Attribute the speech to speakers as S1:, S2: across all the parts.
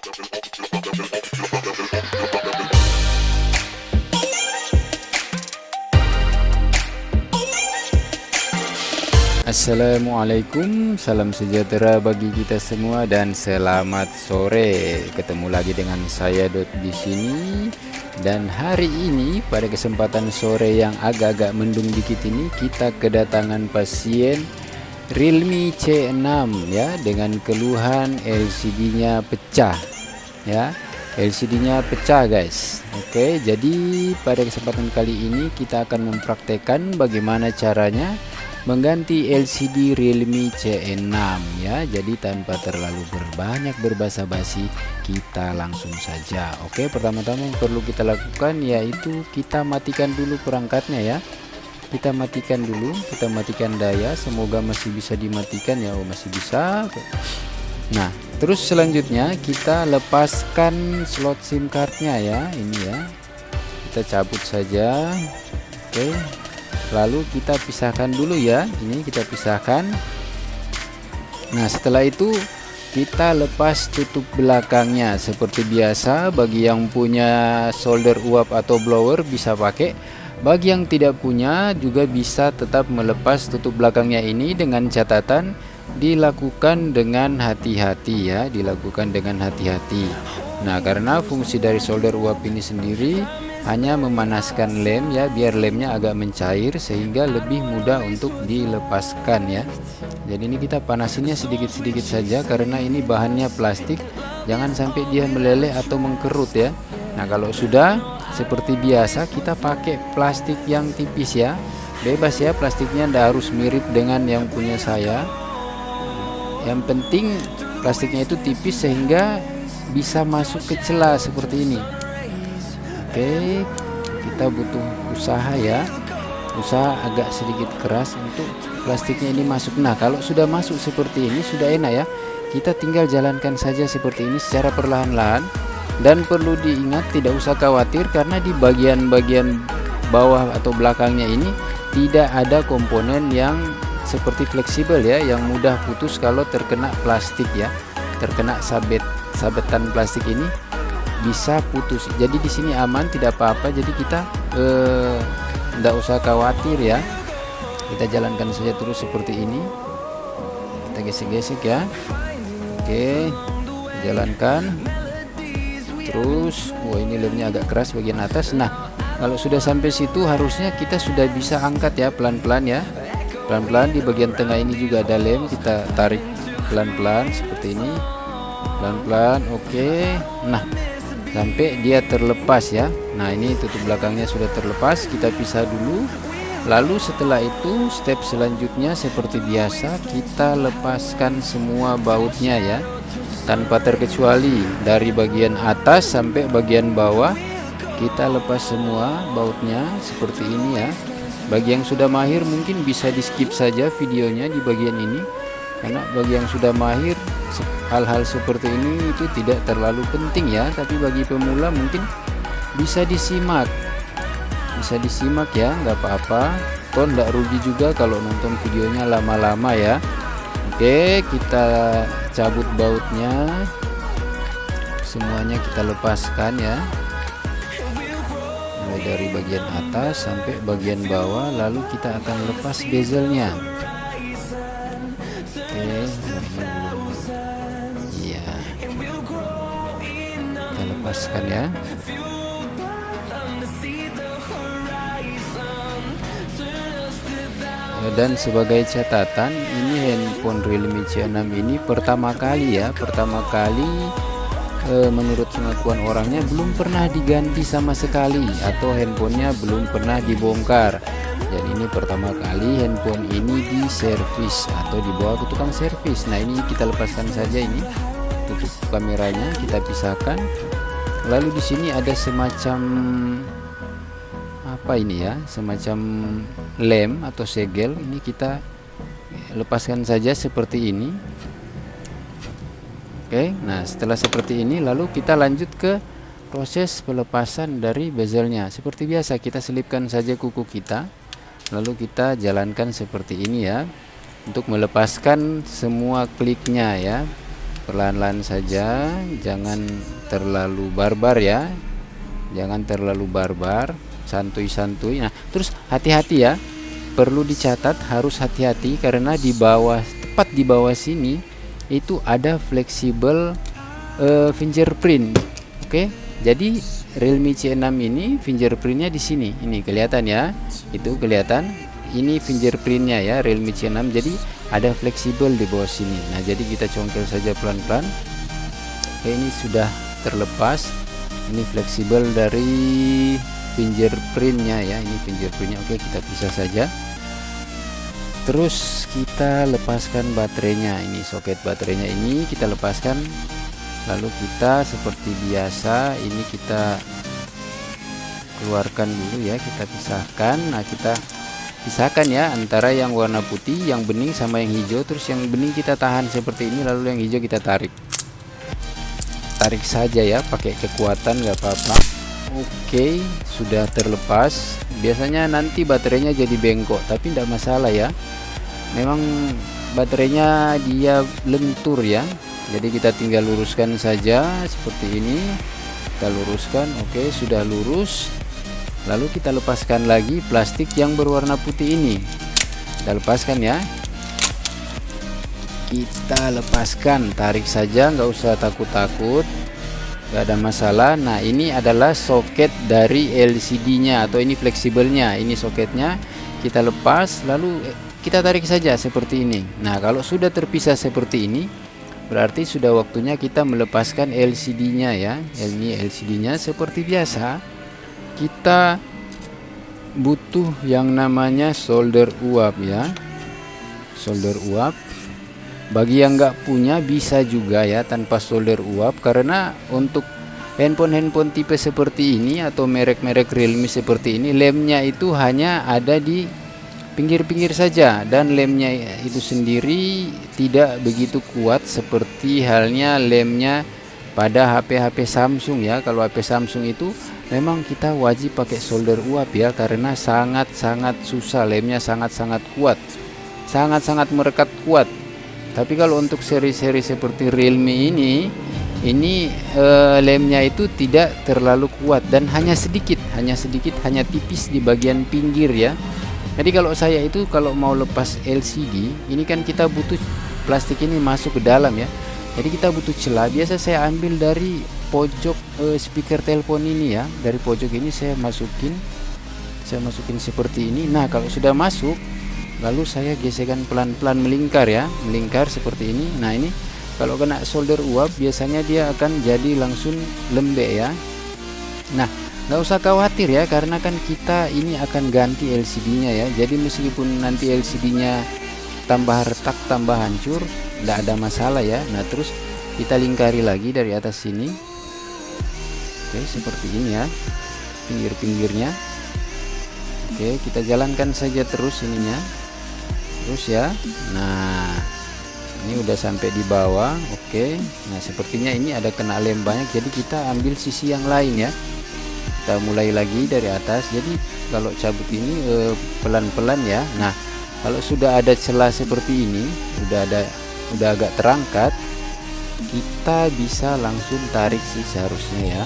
S1: Assalamualaikum, salam sejahtera bagi kita semua dan selamat sore. Ketemu lagi dengan saya Dot di sini. Dan hari ini pada kesempatan sore yang agak-agak mendung dikit ini, kita kedatangan pasien Realme C6 ya, dengan keluhan LCD-nya pecah ya. LCD-nya pecah guys. Oke, jadi pada kesempatan kali ini kita akan mempraktekkan bagaimana caranya mengganti LCD Realme C6 ya. Jadi tanpa terlalu berbanyak berbasa-basi, kita langsung saja. Oke, pertama-tama yang perlu kita lakukan yaitu kita matikan dulu perangkatnya ya. Kita matikan dulu, kita matikan daya. Semoga masih bisa dimatikan ya. Oh, masih bisa. Nah, terus selanjutnya kita lepaskan slot SIM cardnya ya. Ini ya, kita cabut saja. Oke, lalu kita pisahkan dulu ya. Ini kita pisahkan. Nah, setelah itu kita lepas tutup belakangnya seperti biasa. Bagi yang punya solder uap atau blower bisa pakai. Bagi yang tidak punya juga bisa tetap melepas tutup belakangnya ini, dengan catatan dilakukan dengan hati-hati ya, dilakukan dengan hati-hati. Nah, karena fungsi dari solder uap ini sendiri hanya memanaskan lem ya, biar lemnya agak mencair sehingga lebih mudah untuk dilepaskan ya. Jadi ini kita panasinnya sedikit-sedikit saja karena ini bahannya plastik, jangan sampai dia meleleh atau mengkerut ya. Nah, kalau sudah seperti biasa kita pakai plastik yang tipis ya, bebas ya, plastiknya ndak harus mirip dengan yang punya saya. Yang penting plastiknya itu tipis sehingga bisa masuk ke celah seperti ini. Oke, kita butuh usaha ya, usaha agak sedikit keras untuk plastiknya ini masuk. Nah, kalau sudah masuk seperti ini sudah enak ya, kita tinggal jalankan saja seperti ini secara perlahan-lahan. Dan perlu diingat, tidak usah khawatir karena di bagian-bagian bawah atau belakangnya ini tidak ada komponen yang seperti fleksibel ya, yang mudah putus kalau terkena plastik ya, terkena sabetan plastik ini bisa putus. Jadi di sini aman, tidak apa-apa. Jadi kita tidak usah khawatir ya. Kita jalankan saja terus seperti ini. Kita gesek-gesek ya. Oke, jalankan terus. Wah, ini lemnya agak keras bagian atas. Nah, kalau sudah sampai situ harusnya kita sudah bisa angkat ya, pelan-pelan ya. Pelan-pelan di bagian tengah ini juga ada lem, kita tarik pelan-pelan seperti ini. Pelan-pelan, oke. Nah, sampai dia terlepas ya. Nah, ini tutup belakangnya sudah terlepas, kita pisah dulu. Lalu setelah itu step selanjutnya seperti biasa kita lepaskan semua bautnya ya, tanpa terkecuali dari bagian atas sampai bagian bawah. Kita lepas semua bautnya seperti ini ya. Bagi yang sudah mahir mungkin bisa di skip saja videonya di bagian ini, karena bagi yang sudah mahir hal-hal seperti ini itu tidak terlalu penting ya. Tapi bagi pemula mungkin bisa disimak ya, nggak apa-apa. Toh nggak rugi juga kalau nonton videonya lama-lama ya. Oke, kita cabut bautnya, semuanya kita lepaskan ya, mulai dari bagian atas sampai bagian bawah. Lalu kita akan lepas bezelnya. Oke, iya, kita lepaskan ya. Dan sebagai catatan, ini handphone Realme C6 ini pertama kali menurut pengakuan orangnya belum pernah diganti sama sekali, atau handphonenya belum pernah dibongkar. Jadi ini pertama kali handphone ini diservis atau dibawa ke tukang servis. Nah, ini kita lepaskan saja, ini tutup kameranya kita pisahkan. Lalu di sini ada semacam apa ini ya, semacam lem atau segel. Ini kita lepaskan saja seperti ini. Oke, nah setelah seperti ini lalu kita lanjut ke proses pelepasan dari bezelnya. Seperti biasa kita selipkan saja kuku kita, lalu kita jalankan seperti ini ya, untuk melepaskan semua kliknya ya. perlahan-lahan saja, jangan terlalu barbar ya, jangan terlalu barbar, santuy-santuy. Nah terus hati-hati ya, perlu dicatat, harus hati-hati karena di bawah, tepat di bawah sini itu ada fleksibel fingerprint. Oke, jadi Realme C6 ini fingerprintnya di sini, ini kelihatan ya, itu kelihatan, ini fingerprintnya ya Realme C6, jadi ada fleksibel di bawah sini. Nah jadi kita congkel saja pelan-pelan. Oke, ini sudah terlepas, ini fleksibel dari fingerprintnya ya, ini fingerprintnya. Oke, kita pisah saja. Terus kita lepaskan baterainya, ini soket baterainya ini kita lepaskan. Lalu kita seperti biasa ini kita keluarkan dulu ya, kita pisahkan. Nah kita pisahkan ya antara yang warna putih, yang bening sama yang hijau. Terus yang bening kita tahan seperti ini, lalu yang hijau kita tarik saja ya, pakai kekuatan nggak apa-apa. Oke, sudah terlepas. Biasanya nanti baterainya jadi bengkok, tapi tidak masalah ya, memang baterainya dia lentur ya, jadi kita tinggal luruskan saja seperti ini, kita luruskan. Oke, sudah lurus. Lalu kita lepaskan lagi plastik yang berwarna putih ini, kita lepaskan ya, kita lepaskan, tarik saja, nggak usah takut-takut, nggak ada masalah. Nah ini adalah soket dari LCD nya, atau ini fleksibelnya, ini soketnya kita lepas, lalu kita tarik saja seperti ini. Nah kalau sudah terpisah seperti ini, berarti sudah waktunya kita melepaskan LCD nya ya. Ini LCD nya seperti biasa, kita butuh yang namanya solder uap ya, solder uap. Bagi yang nggak punya bisa juga ya tanpa solder uap, karena untuk handphone tipe seperti ini atau merek-merek Realme seperti ini, lemnya itu hanya ada di pinggir-pinggir saja, dan lemnya itu sendiri tidak begitu kuat seperti halnya lemnya pada HP-HP Samsung ya. Kalau HP Samsung itu memang kita wajib pakai solder uap ya, karena sangat-sangat susah, lemnya sangat-sangat kuat, sangat-sangat merekat kuat. Tapi kalau untuk seri-seri seperti Realme ini lemnya itu tidak terlalu kuat dan hanya sedikit, hanya tipis di bagian pinggir ya. Jadi kalau saya itu kalau mau lepas LCD ini kan kita butuh plastik ini masuk ke dalam ya. Jadi kita butuh celah. Biasa saya ambil dari pojok speaker telepon ini ya, dari pojok ini saya masukin seperti ini. Nah kalau sudah masuk, lalu saya gesekkan pelan-pelan melingkar ya, melingkar seperti ini. Nah ini kalau kena solder uap biasanya dia akan jadi langsung lembek ya. Nah nggak usah khawatir ya, karena kan kita ini akan ganti LCD nya ya. Jadi meskipun nanti LCD nya tambah retak, tambah hancur, tidak ada masalah ya. Nah terus kita lingkari lagi dari atas sini. Oke seperti ini ya, pinggir-pinggirnya. Oke kita jalankan saja terus ininya, terus ya. Nah ini udah sampai di bawah. Oke, nah sepertinya ini ada kena lem banyak, jadi kita ambil sisi yang lain ya, kita mulai lagi dari atas. Jadi kalau cabut ini pelan-pelan ya. Nah kalau sudah ada celah seperti ini, udah agak terangkat, kita bisa langsung tarik sih seharusnya ya.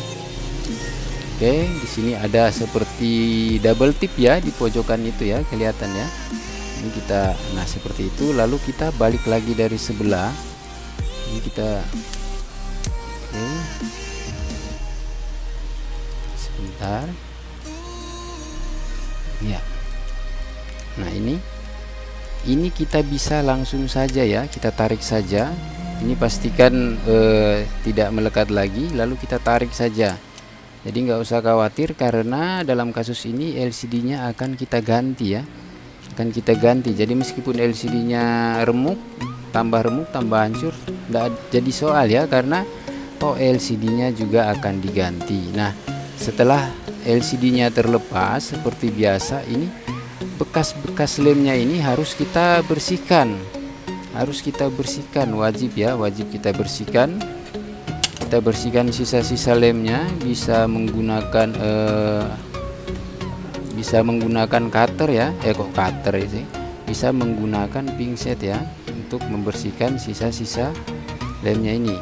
S1: Oke, di sini ada seperti double tip ya di pojokan itu ya, kelihatan ya. Ini kita, nah seperti itu. Lalu kita balik lagi dari sebelah. Ini kita, oke, sebentar. Ya. Nah ini kita bisa langsung saja ya, kita tarik saja. Ini pastikan tidak melekat lagi, lalu kita tarik saja. Jadi nggak usah khawatir, karena dalam kasus ini LCD-nya akan kita ganti ya, akan kita ganti. Jadi meskipun LCD-nya remuk, tambah hancur, nggak jadi soal ya, karena LCD-nya juga akan diganti. Nah setelah LCD-nya terlepas seperti biasa, ini bekas-bekas lemnya ini harus kita bersihkan, wajib ya, wajib kita bersihkan. Kita bersihkan sisa-sisa lemnya, bisa menggunakan cutter ya, cutter sih, bisa menggunakan pinset ya untuk membersihkan sisa-sisa lemnya ini.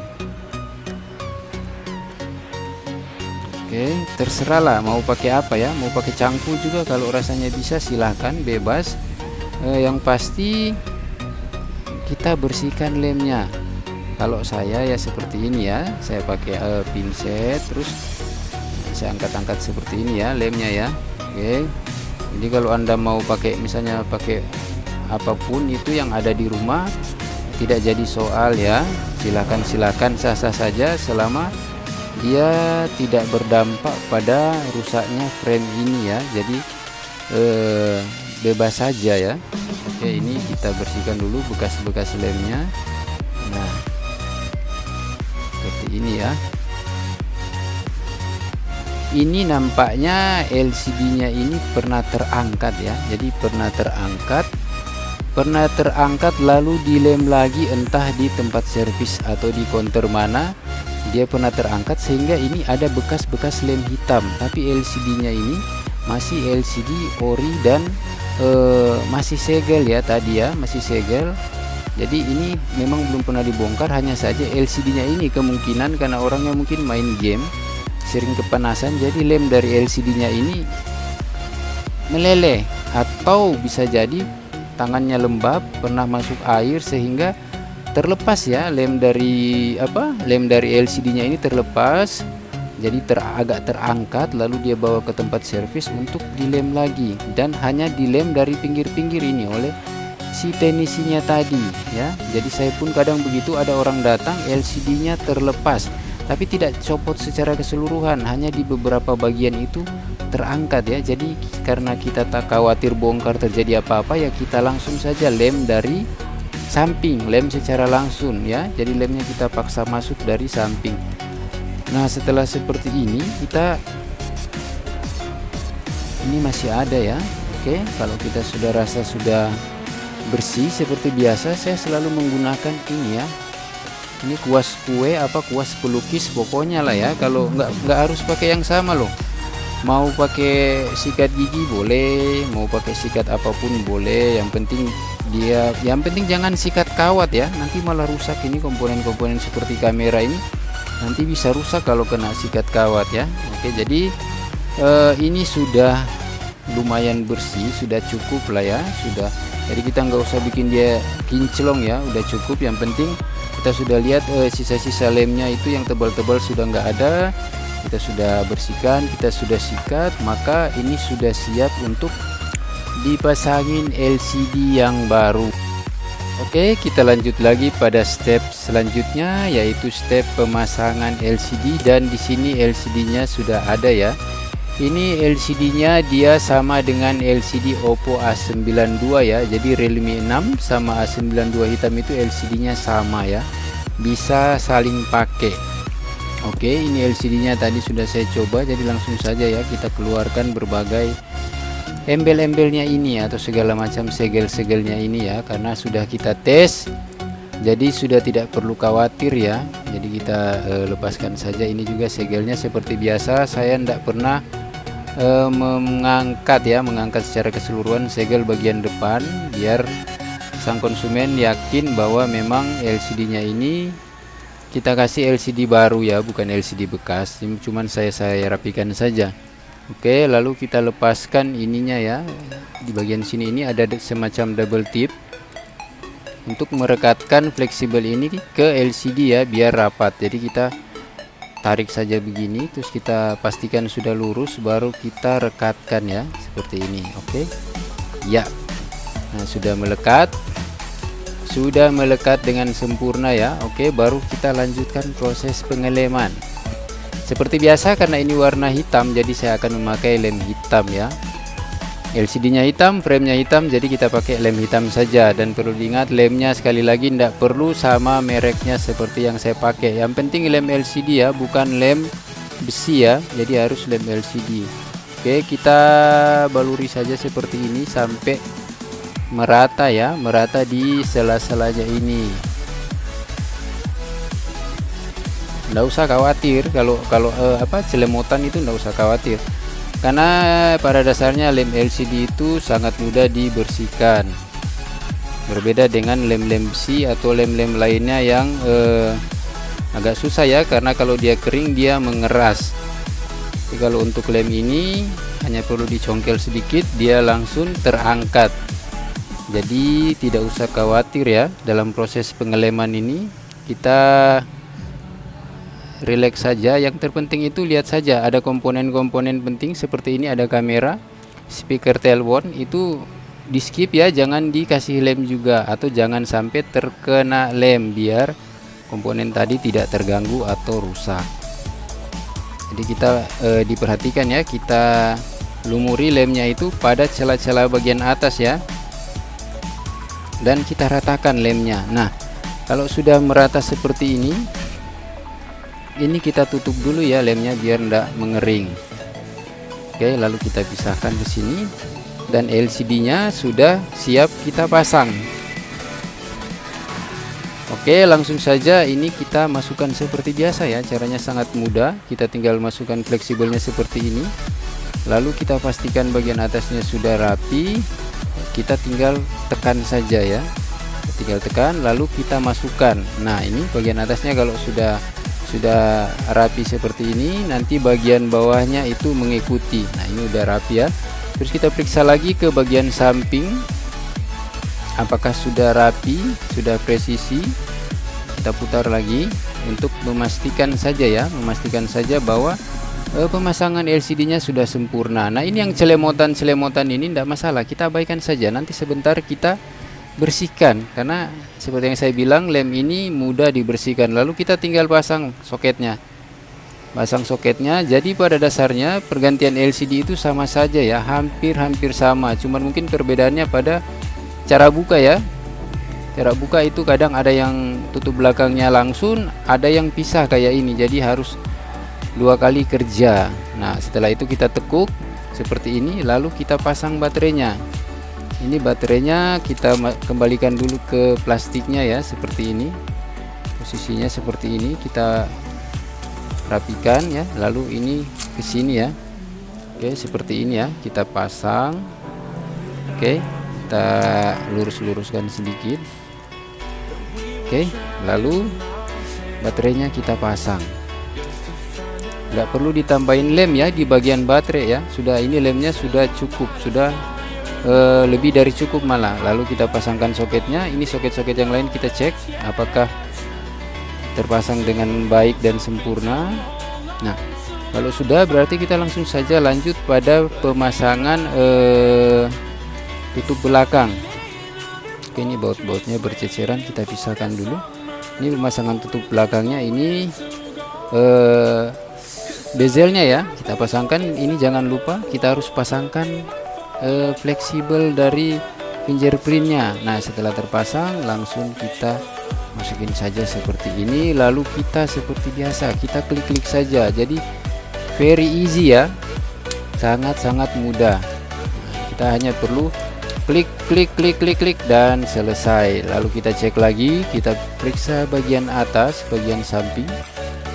S1: Oke, terserah lah mau pakai apa ya, mau pakai cangkul juga kalau rasanya bisa, silahkan, bebas. Yang pasti kita bersihkan lemnya. Kalau saya ya seperti ini ya, saya pakai pinset, terus saya angkat-angkat seperti ini ya lemnya ya. Oke, jadi kalau Anda mau pakai misalnya pakai apapun itu yang ada di rumah, tidak jadi soal ya, silakan sah-sah saja selama dia tidak berdampak pada rusaknya frame ini ya. Jadi bebas saja ya. Oke, ini kita bersihkan dulu bekas-bekas lemnya. Nah, seperti ini ya. Ini nampaknya LCD-nya ini pernah terangkat ya. Jadi pernah terangkat lalu dilem lagi, entah di tempat servis atau di counter mana dia pernah terangkat, sehingga ini ada bekas-bekas lem hitam. Tapi LCD-nya ini masih LCD ori dan masih segel ya tadi ya, masih segel. Jadi ini memang belum pernah dibongkar, hanya saja LCD-nya ini kemungkinan karena orangnya mungkin main game sering kepanasan, jadi lem dari LCD-nya ini meleleh, atau bisa jadi tangannya lembab, pernah masuk air sehingga terlepas ya lem dari LCD-nya ini terlepas. Jadi agak terangkat, lalu dia bawa ke tempat servis untuk dilem lagi, dan hanya dilem dari pinggir-pinggir ini oleh si teknisinya tadi ya. Jadi saya pun kadang begitu, ada orang datang LCD-nya terlepas tapi tidak copot secara keseluruhan, hanya di beberapa bagian itu terangkat ya. Jadi karena kita tak khawatir bongkar terjadi apa-apa ya, kita langsung saja lem dari samping, lem secara langsung ya. Jadi lemnya kita paksa masuk dari samping. Nah, setelah seperti ini ini masih ada ya. Oke, kalau kita sudah rasa sudah bersih seperti biasa, saya selalu menggunakan ini ya. Ini kuas kue kuas pelukis pokoknya lah ya. Kalau nggak harus pakai yang sama loh. Mau pakai sikat gigi boleh, mau pakai sikat apapun boleh. Yang penting jangan sikat kawat ya. Nanti malah rusak ini komponen-komponen seperti kamera ini. Nanti bisa rusak kalau kena sikat kawat ya. Oke, jadi ini sudah lumayan bersih, sudah cukup lah ya, sudah. Jadi kita nggak usah bikin dia kinclong ya, udah cukup. Yang penting kita sudah lihat sisa-sisa lemnya itu yang tebal-tebal sudah nggak ada. Kita sudah bersihkan, kita sudah sikat, maka ini sudah siap untuk dipasangin LCD yang baru. Oke, kita lanjut lagi pada step selanjutnya, yaitu step pemasangan LCD. Dan di sini LCD-nya sudah ada ya. Ini LCD-nya dia sama dengan LCD Oppo A92 ya. Jadi Realme 6 sama A92 hitam itu LCD-nya sama ya. Bisa saling pakai. Oke, ini LCD-nya tadi sudah saya coba, jadi langsung saja ya kita keluarkan berbagai embel-embelnya ini atau segala macam segel-segelnya ini ya, karena sudah kita tes. Jadi sudah tidak perlu khawatir ya. Jadi kita lepaskan saja. Ini juga segelnya seperti biasa. Saya tidak pernah mengangkat secara keseluruhan segel bagian depan, biar sang konsumen yakin bahwa memang LCD-nya ini kita kasih LCD baru ya, bukan LCD bekas. Cuman saya rapikan saja. Oke, lalu kita lepaskan ininya ya. Di bagian sini ini ada semacam double tip untuk merekatkan fleksibel ini ke LCD ya, biar rapat. Jadi kita tarik saja begini, terus kita pastikan sudah lurus, baru kita rekatkan ya, seperti ini. Oke ya, nah sudah melekat dengan sempurna ya. Oke, baru kita lanjutkan proses pengeleman seperti biasa. Karena ini warna hitam, jadi saya akan memakai lem hitam ya. LCD-nya hitam, frame-nya hitam, jadi kita pakai lem hitam saja. Dan perlu diingat, lemnya sekali lagi tidak perlu sama mereknya seperti yang saya pakai. Yang penting lem LCD ya, bukan lem besi ya. Jadi harus lem LCD. Oke, kita baluri saja seperti ini sampai merata ya, merata di sela-selanya ini. Nggak usah khawatir kalau celemotan itu, nggak usah khawatir. Karena pada dasarnya lem LCD itu sangat mudah dibersihkan. Berbeda dengan lem-lem besi atau lem-lem lainnya yang agak susah ya, karena kalau dia kering dia mengeras. Tapi kalau untuk lem ini hanya perlu dicongkel sedikit, dia langsung terangkat. Jadi tidak usah khawatir ya, dalam proses pengeleman ini kita relax saja. Yang terpenting itu lihat saja, ada komponen-komponen penting seperti ini, ada kamera, speaker telepon, itu di skip ya, jangan dikasih lem juga, atau jangan sampai terkena lem biar komponen tadi tidak terganggu atau rusak. Jadi kita diperhatikan ya, kita lumuri lemnya itu pada celah-celah bagian atas ya, dan kita ratakan lemnya. Nah, kalau sudah merata seperti ini kita tutup dulu ya lemnya biar tidak mengering. Oke, lalu kita pisahkan ke sini, dan LCD-nya sudah siap kita pasang. Oke, langsung saja ini kita masukkan seperti biasa ya, caranya sangat mudah. Kita tinggal masukkan fleksibelnya seperti ini, lalu kita pastikan bagian atasnya sudah rapi. Kita tinggal tekan saja ya, tinggal tekan lalu kita masukkan. Nah, ini bagian atasnya kalau sudah rapi seperti ini, nanti bagian bawahnya itu mengikuti. Nah, ini udah rapi ya. Terus kita periksa lagi ke bagian samping, apakah sudah rapi, sudah presisi. Kita putar lagi untuk memastikan saja ya, memastikan saja bahwa pemasangan LCD-nya sudah sempurna. Nah, ini yang celemotan ini tidak masalah, kita abaikan saja. Nanti sebentar kita bersihkan, karena seperti yang saya bilang, lem ini mudah dibersihkan. Lalu kita tinggal pasang soketnya. Jadi pada dasarnya pergantian LCD itu sama saja ya, hampir sama. Cuman mungkin perbedaannya pada cara buka ya. Cara buka itu kadang ada yang tutup belakangnya langsung, ada yang pisah kayak ini. Jadi harus 2 kali kerja. Nah, setelah itu kita tekuk seperti ini, lalu kita pasang baterainya. Ini baterainya kita kembalikan dulu ke plastiknya ya, seperti ini. Posisinya seperti ini, kita rapikan ya, lalu ini ke sini ya. Oke, seperti ini ya, kita pasang. Oke, kita lurus-luruskan sedikit. Oke, lalu baterainya kita pasang. Nggak perlu ditambahin lem ya di bagian baterai ya, sudah, ini lemnya sudah cukup, sudah lebih dari cukup malah. Lalu kita pasangkan soketnya. Ini soket-soket yang lain kita cek apakah terpasang dengan baik dan sempurna. Nah, kalau sudah berarti kita langsung saja lanjut pada pemasangan tutup belakang. Oke, ini baut-bautnya berceceran, kita pisahkan dulu. Ini pemasangan tutup belakangnya, ini bezelnya ya, kita pasangkan. Ini jangan lupa kita harus pasangkan fleksibel dari fingerprintnya. Nah, setelah terpasang langsung kita masukin saja seperti ini, lalu kita seperti biasa kita klik-klik saja. Jadi very easy ya, sangat-sangat mudah. Nah, kita hanya perlu klik dan selesai. Lalu kita cek lagi, kita periksa bagian atas, bagian samping,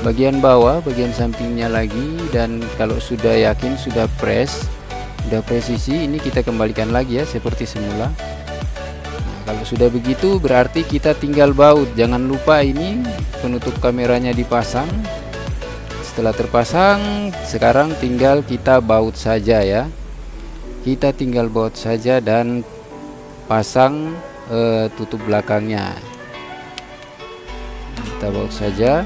S1: bagian bawah, bagian sampingnya lagi. Dan kalau sudah yakin sudah presisi, ini kita kembalikan lagi ya seperti semula. Nah, kalau sudah begitu berarti kita tinggal baut. Jangan lupa ini penutup kameranya dipasang. Setelah terpasang, sekarang tinggal kita baut saja ya. Kita tinggal baut saja dan pasang tutup belakangnya. Kita baut saja.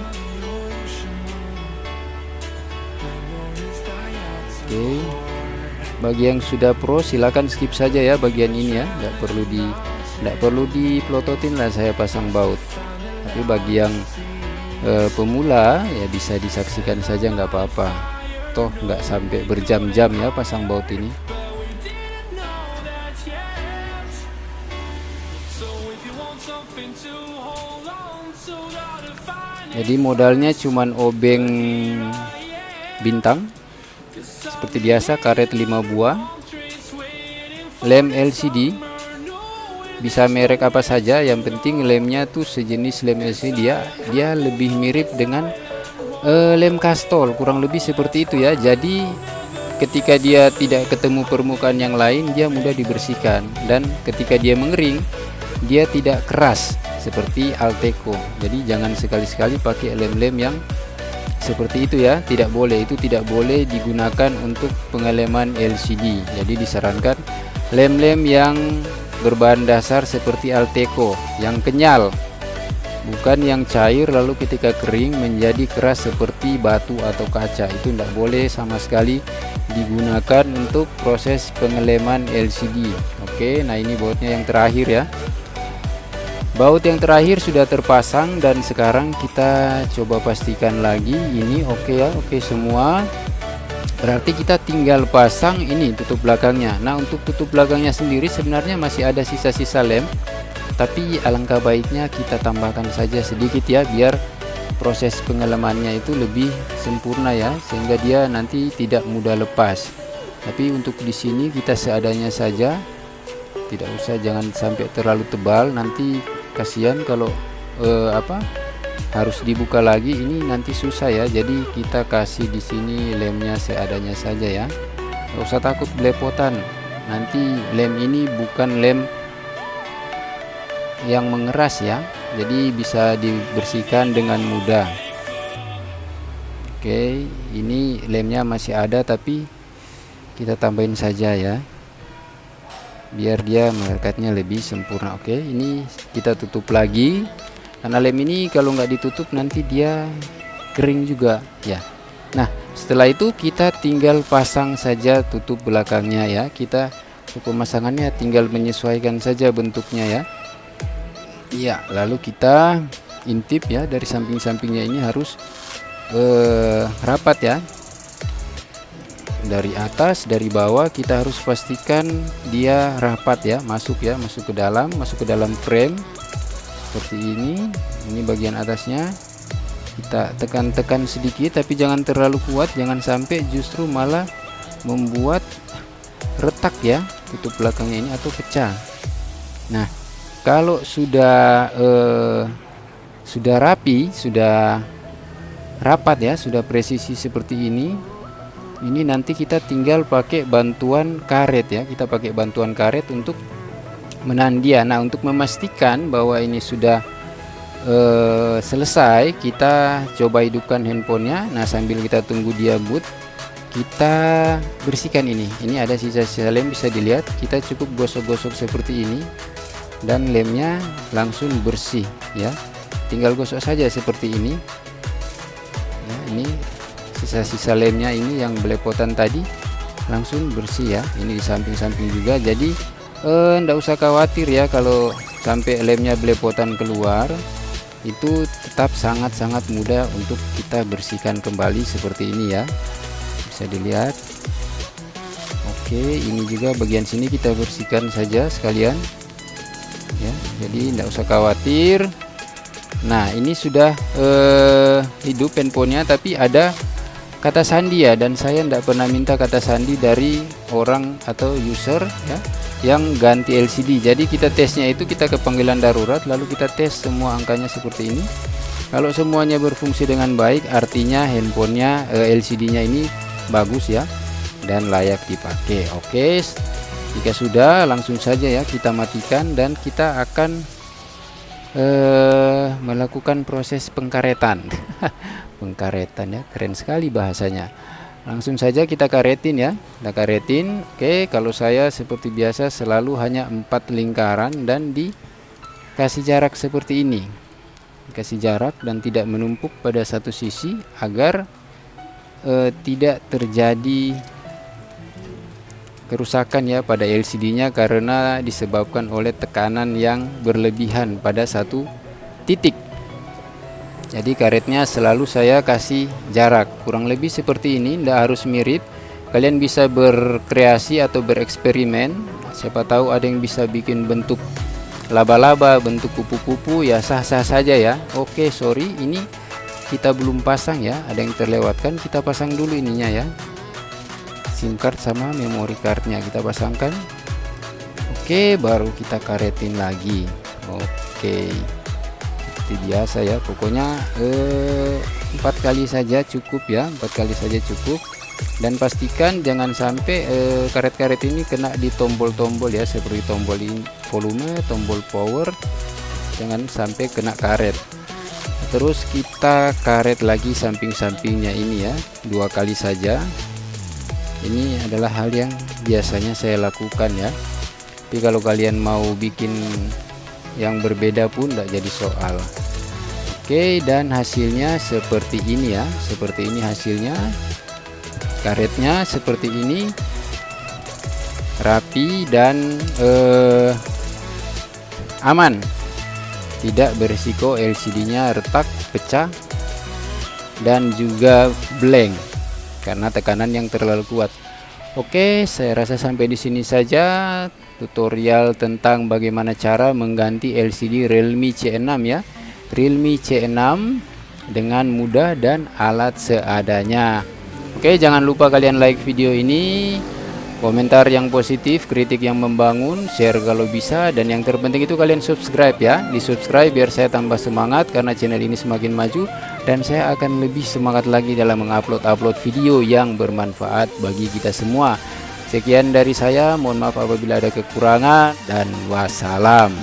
S1: Oke. Bagi yang sudah pro silakan skip saja ya bagian ini ya, tidak perlu dipelototin lah saya pasang baut. Tapi bagi yang pemula ya bisa disaksikan saja, nggak apa-apa. Toh nggak sampai berjam-jam ya pasang baut ini. Jadi modalnya cuman obeng bintang seperti biasa, karet 5 buah, lem LCD, bisa merek apa saja, yang penting lemnya tuh sejenis lem LCD dia lebih mirip dengan lem kastol, kurang lebih seperti itu ya. Jadi ketika dia tidak ketemu permukaan yang lain, dia mudah dibersihkan, dan ketika dia mengering dia tidak keras seperti Alteco. Jadi jangan sekali-sekali pakai lem-lem yang seperti itu ya, tidak boleh, itu tidak boleh digunakan untuk pengeleman LCD. Jadi disarankan lem-lem yang berbahan dasar seperti Alteco, yang kenyal, bukan yang cair lalu ketika kering menjadi keras seperti batu atau kaca. Itu tidak boleh sama sekali digunakan untuk proses pengeleman LCD. Oke, nah ini bautnya yang terakhir ya. Baut yang terakhir sudah terpasang dan sekarang kita coba pastikan lagi ini oke ya, oke semua. Berarti kita tinggal pasang ini tutup belakangnya. Nah, untuk tutup belakangnya sendiri sebenarnya masih ada sisa-sisa lem, tapi alangkah baiknya kita tambahkan saja sedikit ya, biar proses pengelemannya itu lebih sempurna ya, sehingga dia nanti tidak mudah lepas. Tapi untuk di sini kita seadanya saja, tidak usah, jangan sampai terlalu tebal, nanti kasihan kalau harus dibuka lagi, ini nanti susah ya. Jadi kita kasih di sini lemnya seadanya saja ya, nggak usah takut belepotan. Nanti lem ini bukan lem yang mengeras ya, jadi bisa dibersihkan dengan mudah. Oke, ini lemnya masih ada tapi kita tambahin saja ya, biar dia melekatnya lebih sempurna. Oke, ini kita tutup lagi, karena lem ini kalau nggak ditutup nanti dia kering juga ya. Nah, setelah itu kita tinggal pasang saja tutup belakangnya ya. Kita untuk pemasangannya tinggal menyesuaikan saja bentuknya ya. Iya, lalu kita intip ya, dari samping-sampingnya ini harus rapat ya. Dari atas, dari bawah kita harus pastikan dia rapat ya, masuk ke dalam frame seperti ini. Ini bagian atasnya kita tekan-tekan sedikit, tapi jangan terlalu kuat, jangan sampai justru malah membuat retak ya tutup belakangnya ini atau pecah. Nah, kalau sudah rapi, sudah rapat ya, sudah presisi seperti ini nanti kita tinggal pakai bantuan karet ya. Kita pakai bantuan karet untuk menahan dia. Nah, untuk memastikan bahwa ini sudah selesai, kita coba hidupkan handphonenya. Nah, sambil kita tunggu dia boot, kita bersihkan ini. Ini ada sisa-sisa lem, bisa dilihat. Kita cukup gosok-gosok seperti ini dan lemnya langsung bersih ya. Tinggal gosok saja seperti ini ya. Ini sisa-sisa lemnya ini yang belepotan tadi langsung bersih ya. Ini di samping-samping juga, jadi ndak usah khawatir ya kalau sampai lemnya belepotan keluar. Itu tetap sangat-sangat mudah untuk kita bersihkan kembali seperti ini ya, bisa dilihat. Oke, ini juga bagian sini kita bersihkan saja sekalian ya, jadi ndak usah khawatir. Nah, ini sudah hidup handphonenya, tapi ada kata sandi ya, dan saya tidak pernah minta kata sandi dari orang atau user ya yang ganti LCD. Jadi kita tesnya itu kita ke panggilan darurat, lalu kita tes semua angkanya seperti ini. Kalau semuanya berfungsi dengan baik, artinya handphonenya LCD-nya ini bagus ya dan layak dipakai. Oke, jika sudah, langsung saja ya kita matikan dan kita akan melakukan proses pengkaretan. Pengkaretan ya, keren sekali bahasanya. Langsung saja kita karetin ya, kita karetin. Oke, kalau saya seperti biasa selalu hanya 4 lingkaran dan dikasih jarak seperti ini, dikasih jarak dan tidak menumpuk pada satu sisi agar tidak terjadi kerusakan ya pada LCD-nya karena disebabkan oleh tekanan yang berlebihan pada satu titik. Jadi karetnya selalu saya kasih jarak kurang lebih seperti ini, tidak harus mirip. Kalian bisa berkreasi atau bereksperimen, siapa tahu ada yang bisa bikin bentuk laba-laba, bentuk kupu-kupu, ya sah-sah saja ya. Oke, sorry, ini kita belum pasang ya, ada yang terlewatkan. Kita pasang dulu ininya ya, SIM card sama memory cardnya kita pasangkan. Oke, baru kita karetin lagi. Oke, seperti biasa ya, pokoknya 4 kali saja cukup ya, 4 kali saja cukup. Dan pastikan jangan sampai karet-karet ini kena di tombol-tombol ya, seperti tombol volume, tombol power, jangan sampai kena karet. Terus kita karet lagi samping-sampingnya ini ya, 2 kali saja. Ini adalah hal yang biasanya saya lakukan ya, tapi kalau kalian mau bikin yang berbeda pun tidak jadi soal. Oke, dan hasilnya seperti ini ya, seperti ini hasilnya. Karetnya seperti ini, rapi dan aman, tidak berisiko LCD-nya retak, pecah, dan juga blank karena tekanan yang terlalu kuat. Oke, saya rasa sampai di sini saja tutorial tentang bagaimana cara mengganti LCD Realme C6 ya. Realme C6 dengan mudah dan alat seadanya. Oke, jangan lupa kalian like video ini, komentar yang positif, kritik yang membangun, share kalau bisa, dan yang terpenting itu kalian subscribe ya. Di subscribe biar saya tambah semangat karena channel ini semakin maju dan saya akan lebih semangat lagi dalam mengupload video yang bermanfaat bagi kita semua. Sekian dari saya, mohon maaf apabila ada kekurangan dan wassalam.